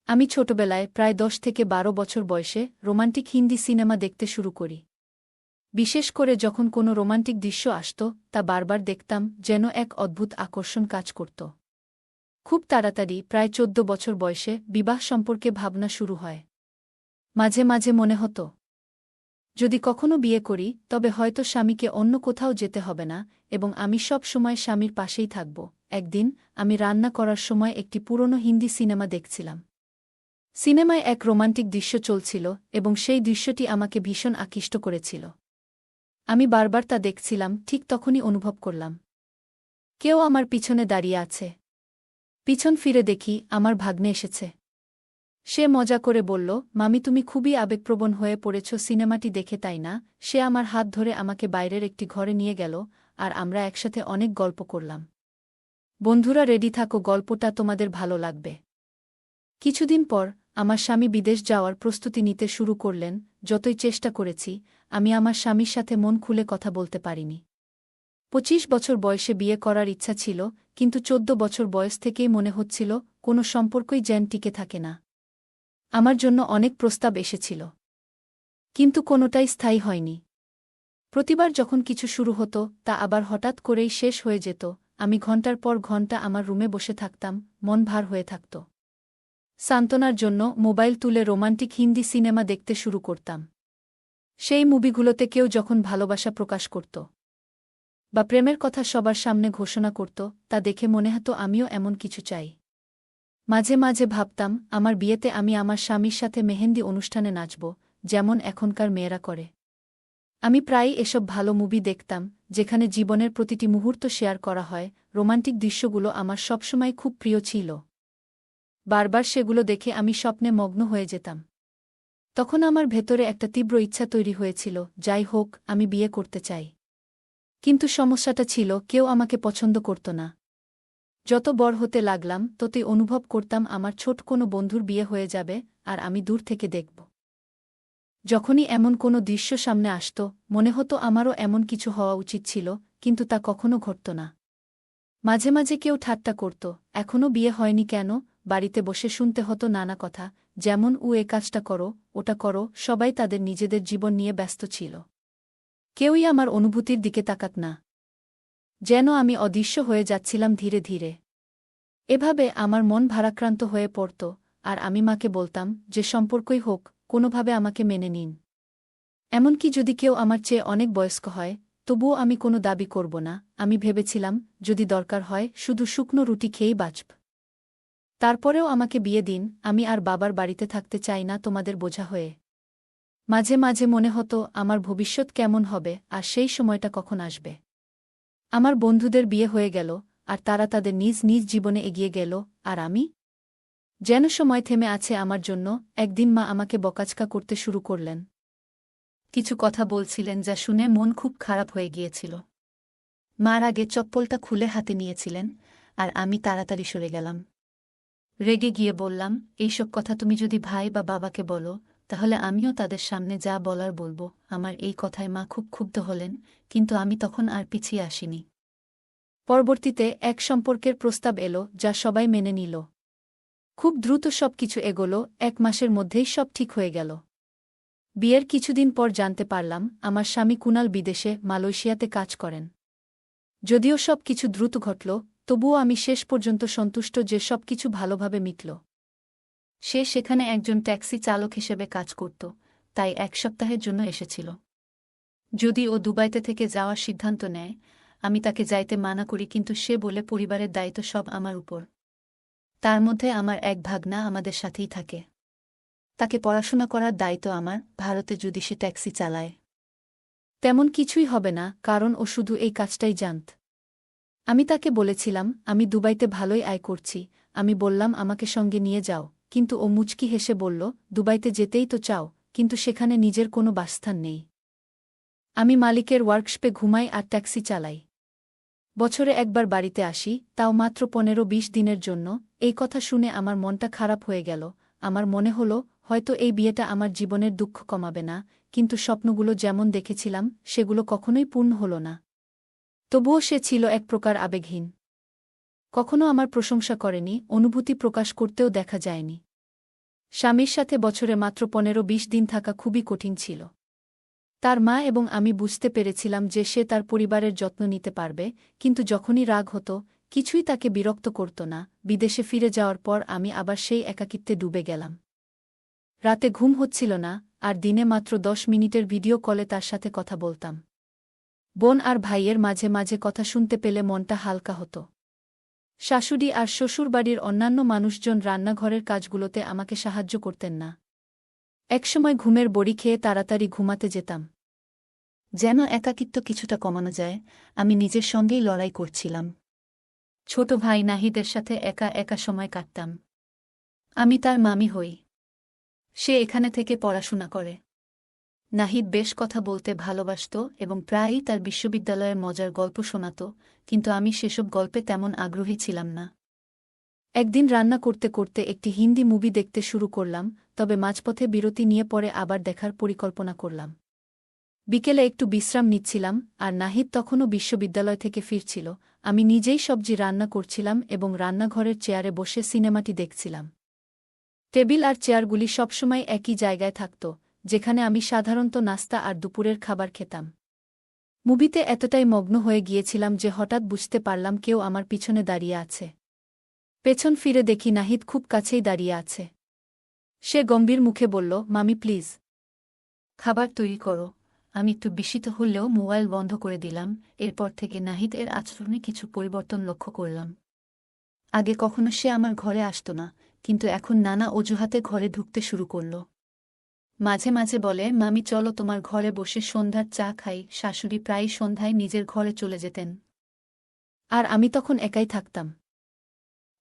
আমি ছোটবেলায় প্রায় ১০ থেকে ১২ বছর বয়সে রোমান্টিক হিন্দি সিনেমা দেখতে শুরু করি। বিশেষ করে যখন কোনো রোমান্টিক দৃশ্য আসত, তা বারবার দেখতাম, যেন এক অদ্ভুত আকর্ষণ কাজ করত। খুব তাড়াতাড়ি, প্রায় ১৪ বছর বয়সে, বিবাহ সম্পর্কে ভাবনা শুরু হয়। মাঝে মাঝে মনে হতো, যদি কখনো বিয়ে করি, তবে হয়তো স্বামীকে অন্য কোথাও যেতে হবে না এবং আমি সব সময় স্বামীর পাশেই থাকব। একদিন আমি রান্না করার সময় একটি পুরনো হিন্দি সিনেমা দেখছিলাম। সিনেমায় এক রোমান্টিক দৃশ্য চলছিল এবং সেই দৃশ্যটি আমাকে ভীষণ আকৃষ্ট করেছিল। আমি বারবার তা দেখছিলাম, ঠিক তখনই অনুভব করলাম, কেউ আমার পিছনে দাঁড়িয়ে আছে। পিছন ফিরে দেখি, আমার ভাগ্নে এসেছে। সে মজা করে বলল, মামি, তুমি খুবই আবেগপ্রবণ হয়ে পড়েছ সিনেমাটি দেখে, তাই না? সে আমার হাত ধরে আমাকে বাইরের একটি ঘরে নিয়ে গেল, আর আমরা একসাথে অনেক গল্প করলাম। বন্ধুরা, রেডি থাকো, গল্পটা তোমাদের ভালো লাগবে। কিছুদিন পর আমার স্বামী বিদেশ যাওয়ার প্রস্তুতি নিতে শুরু করলেন। যতই চেষ্টা করেছি, আমি আমার স্বামীর সাথে মন খুলে কথা বলতে পারিনি। ২৫ বছর বয়সে বিয়ে করার ইচ্ছা ছিল, কিন্তু ১৪ বছর বয়স থেকেই মনে হচ্ছিল কোনো সম্পর্কই যেন টিকে থাকে না। আমার জন্য অনেক প্রস্তাব এসেছিল, কিন্তু কোনোটাই স্থায়ী হয়নি। প্রতিবার যখন কিছু শুরু হতো, তা আবার হঠাৎ করেই শেষ হয়ে যেত। আমি ঘণ্টার পর ঘণ্টা আমার রুমে বসে থাকতাম, মন ভার হয়ে থাকত। সান্ত্বনার জন্য মোবাইল তুলে রোমান্টিক হিন্দি সিনেমা দেখতে শুরু করতাম। সেই মুভিগুলোতে কেউ যখন ভালোবাসা প্রকাশ করত বা প্রেমের কথা সবার সামনে ঘোষণা করত, তা দেখে মনে হতো আমিও এমন কিছু চাই। মাঝে মাঝে ভাবতাম, আমার বিয়েতে আমি আমার স্বামীর সাথে মেহেন্দি অনুষ্ঠানে নাচব, যেমন এখনকার মেয়েরা করে। আমি প্রায়ই এসব ভালো মুভি দেখতাম, যেখানে জীবনের প্রতিটি মুহূর্ত শেয়ার করা হয়। রোমান্টিক দৃশ্যগুলো আমার সবসময় খুব প্রিয় ছিল। বারবার সেগুলো দেখে আমি স্বপ্নে মগ্ন হয়ে যেতাম। তখন আমার ভেতরে একটা তীব্র ইচ্ছা তৈরি হয়েছিল, যাই হোক, আমি বিয়ে করতে চাই। কিন্তু সমস্যাটা ছিল, কেউ আমাকে পছন্দ করত না। যত বড় হতে লাগলাম, ততই অনুভব করতাম আমার ছোট কোনো বন্ধুর বিয়ে হয়ে যাবে, আর আমি দূর থেকে দেখব। যখনই এমন কোনো দৃশ্য সামনে আসত, মনে হতো আমারও এমন কিছু হওয়া উচিত ছিল, কিন্তু তা কখনো ঘটত না। মাঝে মাঝে কেউ ঠাট্টা করত, এখনও বিয়ে হয়নি কেন? বাড়িতে বসে শুনতে হতো নানা কথা, যেমন এ কাজটা করো, ওটা করো। সবাই তাদের নিজেদের জীবন নিয়ে ব্যস্ত ছিল। কেউই আমার অনুভূতির দিকে তাকাত না। যেন আমি অদৃশ্য হয়ে যাচ্ছিলাম ধীরে ধীরে। এভাবে আমার মন ভারাক্রান্ত হয়ে পড়ত, আর আমি মাকে বলতাম, যে সম্পর্কই হোক, কোনোভাবে আমাকে মেনে নিন। এমনকি যদি কেউ আমার চেয়ে অনেক বয়স্ক হয়, তবুও আমি কোনো দাবি করব না। আমি ভেবেছিলাম, যদি দরকার হয়, শুধু শুকনো রুটি খেয়েই বাঁচব। তারপরেও আমাকে বিয়ে দিন, আমি আর বাবার বাড়িতে থাকতে চাই না তোমাদের বোঝা হয়ে। মাঝে মাঝে মনে হতো, আমার ভবিষ্যৎ কেমন হবে, আর সেই সময়টা কখন আসবে। আমার বন্ধুদের বিয়ে হয়ে গেল, আর তারা তাদের নিজ নিজ জীবনে এগিয়ে গেল, আর আমি যেন সময় থেমে আছে আমার জন্য। একদিন মা আমাকে বকাঝকা করতে শুরু করলেন। কিছু কথা বলছিলেন যা শুনে মন খুব খারাপ হয়ে গিয়েছিল। মার আগে চপ্পলটা খুলে হাতে নিয়েছিলেন, আর আমি তাড়াতাড়ি সরে গেলাম। রেগে গিয়ে বললাম, এইসব কথা তুমি যদি ভাই বা বাবাকে বলো, তাহলে আমিও তাদের সামনে যা বলার বলবো। আমার এই কথায় মা খুব ক্ষুব্ধ হলেন, কিন্তু আমি তখন আর পিছিয়ে আসিনি। পরবর্তীতে এক সম্পর্কের প্রস্তাব এলো, যা সবাই মেনে নিল। খুব দ্রুত সব কিছু এগোলো, ১ মাসের মধ্যেই সব ঠিক হয়ে গেল। বিয়ের কিছুদিন পর জানতে পারলাম, আমার স্বামী কুনাল বিদেশে মালয়েশিয়াতে কাজ করেন। যদিও সব কিছু দ্রুত ঘটল, তবুও আমি শেষ পর্যন্ত সন্তুষ্ট যে সব কিছু ভালোভাবে মিটল। সে সেখানে একজন ট্যাক্সি চালক হিসেবে কাজ করত, তাই ১ সপ্তাহের জন্য এসেছিল। যদি ও দুবাইতে থেকে যাওয়ার সিদ্ধান্ত নেয়, আমি তাকে যাইতে মানা করি, কিন্তু সে বলে পরিবারের দায়িত্ব সব আমার উপর। তার মধ্যে আমার এক ভাগনা আমাদের সাথেই থাকে। তাকে পড়াশোনা করার দায়িত্ব আমার। ভারতে যদি সে ট্যাক্সি চালায়, তেমন কিছুই হবে না, কারণ ও শুধু এই কাজটাই জানত। আমি তাকে বলেছিলাম, আমি দুবাইতে ভালোই আয় করছি। আমি বললাম, আমাকে সঙ্গে নিয়ে যাও, কিন্তু ও মুচকি হেসে বলল, দুবাইতে যেতেই তো চাও, কিন্তু সেখানে নিজের কোনো বাসস্থান নেই। আমি মালিকের ওয়ার্কশপে ঘুমাই আর ট্যাক্সি চালাই। বছরে একবার বাড়িতে আসি, তাও মাত্র ১৫-২০ দিনের জন্য। এই কথা শুনে আমার মনটা খারাপ হয়ে গেল। আমার মনে হলো, হয়তো এই বিয়েটা আমার জীবনের দুঃখ কমাবে না, কিন্তু স্বপ্নগুলো যেমন দেখেছিলাম, সেগুলো কখনোই পূর্ণ হল না। তবুও সে ছিল এক প্রকার আবেগহীন। কখনো আমার প্রশংসা করেনি, অনুভূতি প্রকাশ করতেও দেখা যায়নি। স্বামীর সাথে বছরে মাত্র 15-20 দিন থাকা খুবই কঠিন ছিল। তার মা এবং আমি বুঝতে পেরেছিলাম যে সে তার পরিবারের যত্ন নিতে পারবে, কিন্তু যখনই রাগ হতো, কিছুই তাকে বিরক্ত করত না। বিদেশে ফিরে যাওয়ার পর আমি আবার সেই একাকিত্বে ডুবে গেলাম। রাতে ঘুম হচ্ছিল না, আর দিনে মাত্র 10 মিনিটের ভিডিও কলে তার সাথে কথা বলতাম। বোন আর ভাইয়ের মাঝে মাঝে কথা শুনতে পেলে মনটা হালকা হতো। শাশুড়ি আর শ্বশুরবাড়ির অন্যান্য মানুষজন রান্নাঘরের কাজগুলোতে আমাকে সাহায্য করতেন না। একসময় ঘুমের বড়ি খেয়ে তাড়াতাড়ি ঘুমাতে যেতাম। যেন একাকিত্ব কিছুটা কমানো যায়, আমি নিজের সঙ্গেই লড়াই করছিলাম। ছোট ভাই নাহিদের সাথে একা একা সময় কাটতাম। আমি তার মামি হই। সে এখানে থেকে পড়াশোনা করে। নাহিদ বেশ কথা বলতে ভালোবাসত এবং প্রায়ই তার বিশ্ববিদ্যালয়ের মজার গল্প শোনাত, কিন্তু আমি সেসব গল্পে তেমন আগ্রহী ছিলাম না। একদিন রান্না করতে করতে একটি হিন্দি মুভি দেখতে শুরু করলাম, তবে মাঝপথে বিরতি নিয়ে পরে আবার দেখার পরিকল্পনা করলাম। বিকেলে একটু বিশ্রাম নিচ্ছিলাম, আর নাহিদ তখনও বিশ্ববিদ্যালয় থেকে ফিরছিল। আমি নিজেই সবজি রান্না করছিলাম এবং রান্নাঘরের চেয়ারে বসে সিনেমাটি দেখছিলাম। টেবিল আর চেয়ারগুলি সবসময় একই জায়গায় থাকত, যেখানে আমি সাধারণত নাস্তা আর দুপুরের খাবার খেতাম। মুভিতে এতটাই মগ্ন হয়ে গিয়েছিলাম যে হঠাৎ বুঝতে পারলাম কেউ আমার পিছনে দাঁড়িয়ে আছে। পেছন ফিরে দেখি নাহিদ খুব কাছেই দাঁড়িয়ে আছে। সে গম্ভীর মুখে বলল, মামি প্লিজ, খাবার তৈরি করো। আমি একটু বিস্মিত হলেও মোবাইল বন্ধ করে দিলাম। এরপর থেকে নাহিদ এর আচরণে কিছু পরিবর্তন লক্ষ্য করলাম। আগে কখনো সে আমার ঘরে আসত না, কিন্তু এখন নানা অজুহাতে ঘরে ঢুকতে শুরু করল। মাঝে মাঝে বলে, মামি চলো তোমার ঘরে বসে সন্ধ্যার চা খাই। শাশুড়ি প্রায়ই সন্ধ্যায় নিজের ঘরে চলে যেতেন, আর আমি তখন একাই থাকতাম।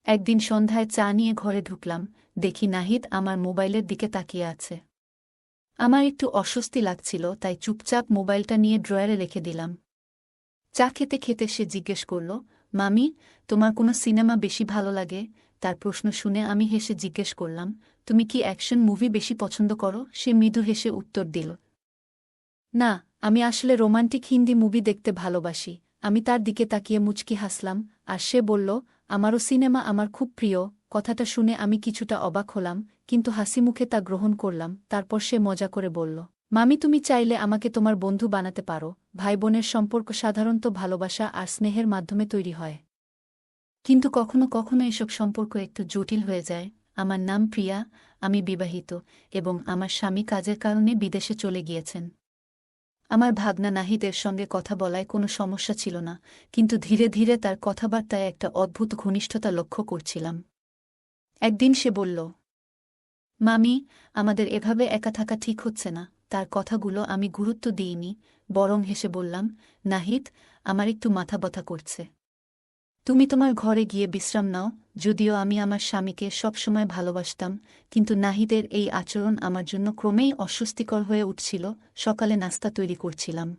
একদিন সন্ধ্যায় চা নিয়ে ঘরে ঢুকলাম, দেখি নাহিদ আমার মোবাইলের দিকে তাকিয়ে আছে। আমার একটু অস্বস্তি লাগছিল, তাই চুপচাপ মোবাইলটা নিয়ে ড্রয়ারে রেখে দিলাম। চা খেতে খেতে সে জিজ্ঞেস করল, মামি, তোমার কোনো সিনেমা বেশি ভালো লাগে? তার প্রশ্ন শুনে আমি হেসে জিজ্ঞেস করলাম, তুমি কি অ্যাকশন মুভি বেশি পছন্দ করো? সে মৃদু হেসে উত্তর দিল, না, আমি আসলে রোমান্টিক হিন্দি মুভি দেখতে ভালোবাসি। আমি তার দিকে তাকিয়ে মুচকি হাসলাম, আর সে বলল, আমারও সিনেমা আমার খুব প্রিয়। কথাটা শুনে আমি কিছুটা অবাক হলাম, কিন্তু হাসিমুখে তা গ্রহণ করলাম। তারপর সে মজা করে বলল, মামি তুমি চাইলে আমাকে তোমার বন্ধু বানাতে পারো। ভাই বোনের সম্পর্ক সাধারণত ভালোবাসা আর স্নেহের মাধ্যমে তৈরি হয়। কিন্তু কখনো কখনো এসব সম্পর্ক একটু জটিল হয়ে যায়। আমার নাম প্রিয়া, আমি বিবাহিত, এবং আমার স্বামী কাজের কারণে বিদেশে চলে গিয়েছেন। আমার ভাগনা নাহিদের সঙ্গে কথা বলায় কোনো সমস্যা ছিল না, কিন্তু ধীরে ধীরে তার কথাবার্তায় একটা অদ্ভুত ঘনিষ্ঠতা লক্ষ্য করছিলাম। একদিন সে বলল, মামি, আমাদের এভাবে একা থাকা ঠিক হচ্ছে না। তার কথাগুলো আমি গুরুত্ব দিইনি, বরং হেসে বললাম, নাহিদ, আমার একটু মাথা ব্যথা করছে। তুমি তোমার ঘরে গিয়ে বিশ্রাম নাও। যদিও আমি আমার স্বামীকে সবসময় ভালোবাসতাম, কিন্তু নাহিদের এই আচরণ আমার জন্য ক্রমেই অস্বস্তিকর হয়ে উঠছিল। সকালে নাস্তা তৈরি করছিলাম।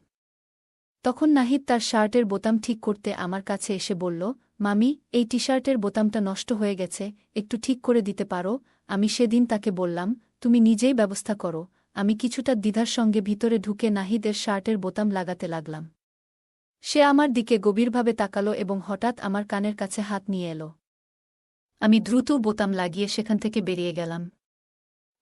তখন নাহিদ তার শার্টের বোতাম ঠিক করতে আমার কাছে এসে বলল, মামি, এই টি শার্টের বোতামটা নষ্ট হয়ে গেছে, একটু ঠিক করে দিতে পারো? আমি সেদিন তাকে বললাম, তুমি নিজেই ব্যবস্থা করো। আমি কিছুটা দ্বিধার সঙ্গে ভিতরে ঢুকে নাহিদের শার্টের বোতাম লাগাতে লাগলাম। সে আমার দিকে গভীরভাবে তাকালো এবং হঠাৎ আমার কানের কাছে হাত নিয়ে এল। আমি দ্রুত বোতাম লাগিয়ে সেখান থেকে বেরিয়ে গেলাম।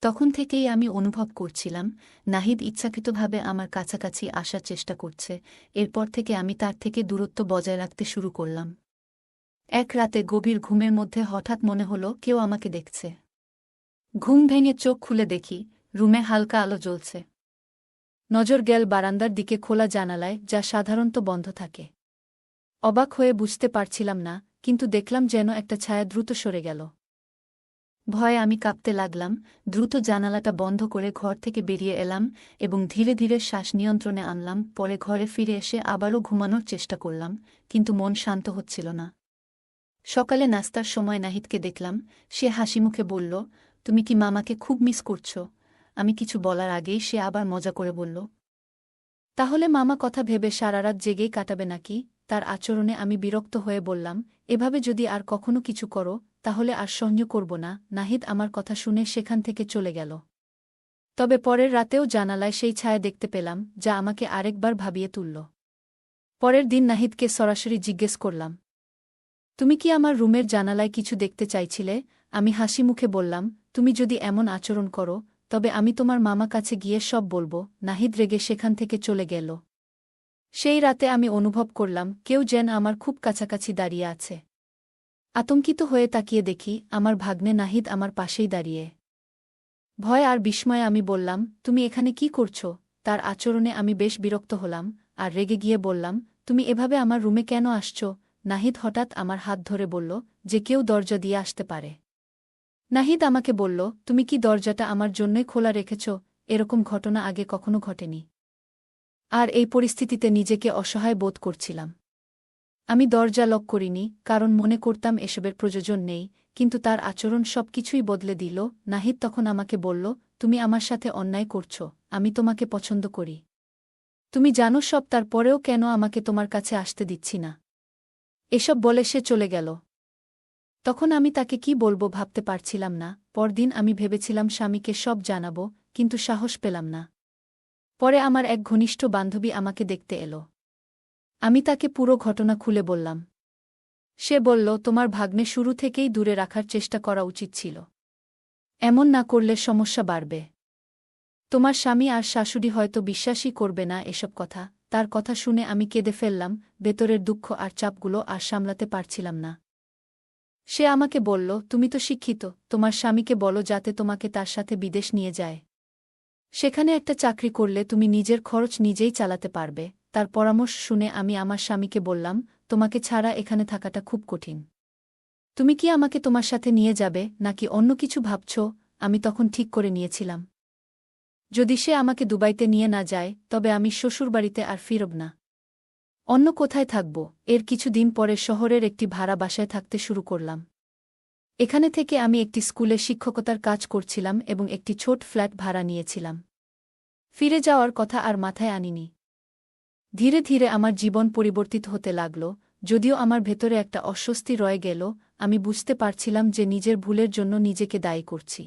তখন থেকেই আমি অনুভব করছিলাম, নাহিদ ইচ্ছাকৃতভাবে আমার কাছাকাছি আসার চেষ্টা করছে। এরপর থেকে আমি তার থেকে দূরত্ব বজায় রাখতে শুরু করলাম। এক রাতে গভীর ঘুমের মধ্যে হঠাৎ মনে হলো কেউ আমাকে দেখছে। ঘুম ভেঙে চোখ খুলে দেখি রুমে হালকা আলো জ্বলছে। নজর গেল বারান্দার দিকে খোলা জানালায়, যা সাধারণত বন্ধ থাকে। অবাক হয়ে বুঝতে পারছিলাম না, কিন্তু দেখলাম যেন একটা ছায়া দ্রুত সরে গেল। ভয়ে আমি কাঁপতে লাগলাম। দ্রুত জানালাটা বন্ধ করে ঘর থেকে বেরিয়ে এলাম এবং ধীরে ধীরে শ্বাস নিয়ন্ত্রণে আনলাম। পরে ঘরে ফিরে এসে আবারও ঘুমানোর চেষ্টা করলাম, কিন্তু মন শান্ত হচ্ছিল না। সকালে নাস্তার সময় নাহিদকে দেখলাম। সে হাসিমুখে বলল, তুমি কি মামাকে খুব মিস করছো? আমি কিছু বলার আগেই সে আবার মজা করে বলল, তাহলে মামা কথা ভেবে সারারাত জেগেই কাটাবে নাকি? তার আচরণে আমি বিরক্ত হয়ে বললাম, এভাবে যদি আর কখনো কিছু করো, তাহলে আর সহ্য করব না। নাহিদ আমার কথা শুনে সেখান থেকে চলে গেল। তবে পরের রাতেও জানালায় সেই ছায়া দেখতে পেলাম, যা আমাকে আরেকবার ভাবিয়ে তুলল। পরের দিন নাহিদকে সরাসরি জিজ্ঞেস করলাম, তুমি কি আমার রুমের জানালায় কিছু দেখতে চাইছিলে? আমি হাসি মুখে বললাম, তুমি যদি এমন আচরণ করো তবে আমি তোমার মামা কাছে গিয়ে সব বলবো। নাহিদ রেগে সেখান থেকে চলে গেল। সেই রাতে আমি অনুভব করলাম কেউ যেন আমার খুব কাছাকাছি দাঁড়িয়ে আছে। আতঙ্কিত হয়ে তাকিয়ে দেখি আমার ভাগ্নে নাহিদ আমার পাশেই দাঁড়িয়ে। ভয় আর বিস্ময়ে আমি বললাম, তুমি এখানে কি করছো? তার আচরণে আমি বেশ বিরক্ত হলাম আর রেগে গিয়ে বললাম, তুমি এভাবে আমার রুমে কেন আসছো? নাহিদ হঠাৎ আমার হাত ধরে বলল, যে কেউ দরজা দিয়ে আসতে পারে। নাহিদ আমাকে বলল, তুমি কি দরজাটা আমার জন্যই খোলা রেখেছ? এরকম ঘটনা আগে কখনো ঘটেনি। আর এই পরিস্থিতিতে নিজেকে অসহায় বোধ করছিলাম। আমি দরজা লক করিনি, কারণ মনে করতাম এসবের প্রয়োজন নেই, কিন্তু তার আচরণ সবকিছুই বদলে দিল। নাহিদ তখন আমাকে বলল, তুমি আমার সাথে অন্যায় করছ, আমি তোমাকে পছন্দ করি। তুমি জানো সব, তারপরেও কেন আমাকে তোমার কাছে আসতে দিচ্ছি না? এসব বলে সে চলে গেল। তখন আমি তাকে কি বলবো ভাবতে পারছিলাম না। পরদিন আমি ভেবেছিলাম স্বামীকে সব জানাব, কিন্তু সাহস পেলাম না। পরে আমার এক ঘনিষ্ঠ বান্ধবী আমাকে দেখতে এলো। আমি তাকে পুরো ঘটনা খুলে বললাম। সে বলল, তোমার ভাগ্নে শুরু থেকেই দূরে রাখার চেষ্টা করা উচিত ছিল। এমন না করলে সমস্যা বাড়বে। তোমার স্বামী আর শাশুড়ি হয়তো বিশ্বাসই করবে না এসব কথা। তার কথা শুনে আমি কেঁদে ফেললাম, ভেতরের দুঃখ আর চাপগুলো আর সামলাতে পারছিলাম না। সে আমাকে বলল, তুমি তো শিক্ষিত, তোমার স্বামীকে বলো যাতে তোমাকে তার সাথে বিদেশ নিয়ে যায়। সেখানে একটা চাকরি করলে তুমি নিজের খরচ নিজেই চালাতে পারবে। তার পরামর্শ শুনে আমি আমার স্বামীকে বললাম, তোমাকে ছাড়া এখানে থাকাটা খুব কঠিন। তুমি কি আমাকে তোমার সাথে নিয়ে যাবে নাকি অন্য কিছু ভাবছ? আমি তখন ঠিক করে নিয়েছিলাম, যদি সে আমাকে দুবাইতে নিয়ে না যায় তবে আমি শ্বশুরবাড়িতে আর ফিরব না। অন্য কোথায় থাকব। এর কিছুদিন পরে শহরের একটি ভাড়া বাসায় থাকতে শুরু করলাম। এখানে থেকে আমি একটি স্কুলে শিক্ষকতার কাজ করছিলাম এবং একটি ছোট ফ্ল্যাট ভাড়া নিয়েছিলাম। ফিরে যাওয়ার কথা আর মাথায় আনিনি। ধীরে ধীরে আমার জীবন পরিবর্তিত হতে লাগল, যদিও আমার ভেতরে একটা অস্বস্তি রয়ে গেল। আমি বুঝতে পারছিলাম যে নিজের ভুলের জন্য নিজেকে দায়ী করছি।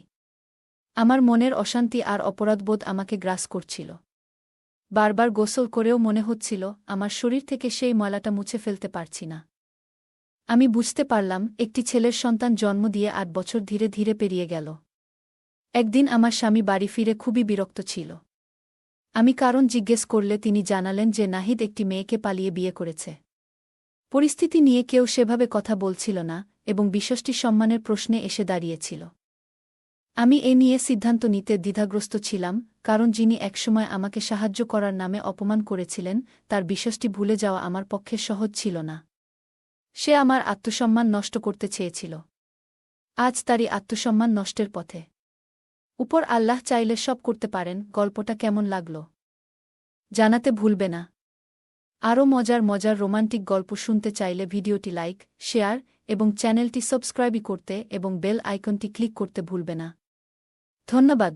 আমার মনের অশান্তি আর অপরাধবোধ আমাকে গ্রাস করছিল। বারবার গোসল করেও মনে হচ্ছিল আমার শরীর থেকে সেই ময়লাটা মুছে ফেলতে পারছি না। আমি বুঝতে পারলাম একটি ছেলের সন্তান জন্ম দিয়ে ৮ বছর ধীরে ধীরে পেরিয়ে গেল। একদিন আমার স্বামী বাড়ি ফিরে খুবই বিরক্ত ছিল। আমি কারণ জিজ্ঞেস করলে তিনি জানালেন যে নাহিদ একটি মেয়েকে পালিয়ে বিয়ে করেছে। পরিস্থিতি নিয়ে কেউ সেভাবে কথা বলছিল না এবং বিষয়টি সম্মানের প্রশ্নে এসে দাঁড়িয়েছিল। আমি এ নিয়ে সিদ্ধান্ত নিতে দ্বিধাগ্রস্ত ছিলাম, কারণ যিনি একসময় আমাকে সাহায্য করার নামে অপমান করেছিলেন তার বিষয়টি ভুলে যাওয়া আমার পক্ষে সহজ ছিল না। সে আমার আত্মসম্মান নষ্ট করতে চেয়েছিল। আজ তারই আত্মসম্মান নষ্টের পথে। উপর আল্লাহ চাইলে সব করতে পারেন। গল্পটা কেমন লাগল জানাতে ভুলবে না। আরও মজার মজার রোমান্টিক গল্প শুনতে চাইলে ভিডিওটি লাইক, শেয়ার এবং চ্যানেলটি সাবস্ক্রাইব করতে এবং বেল আইকনটি ক্লিক করতে ভুলবে না। ধন্যবাদ।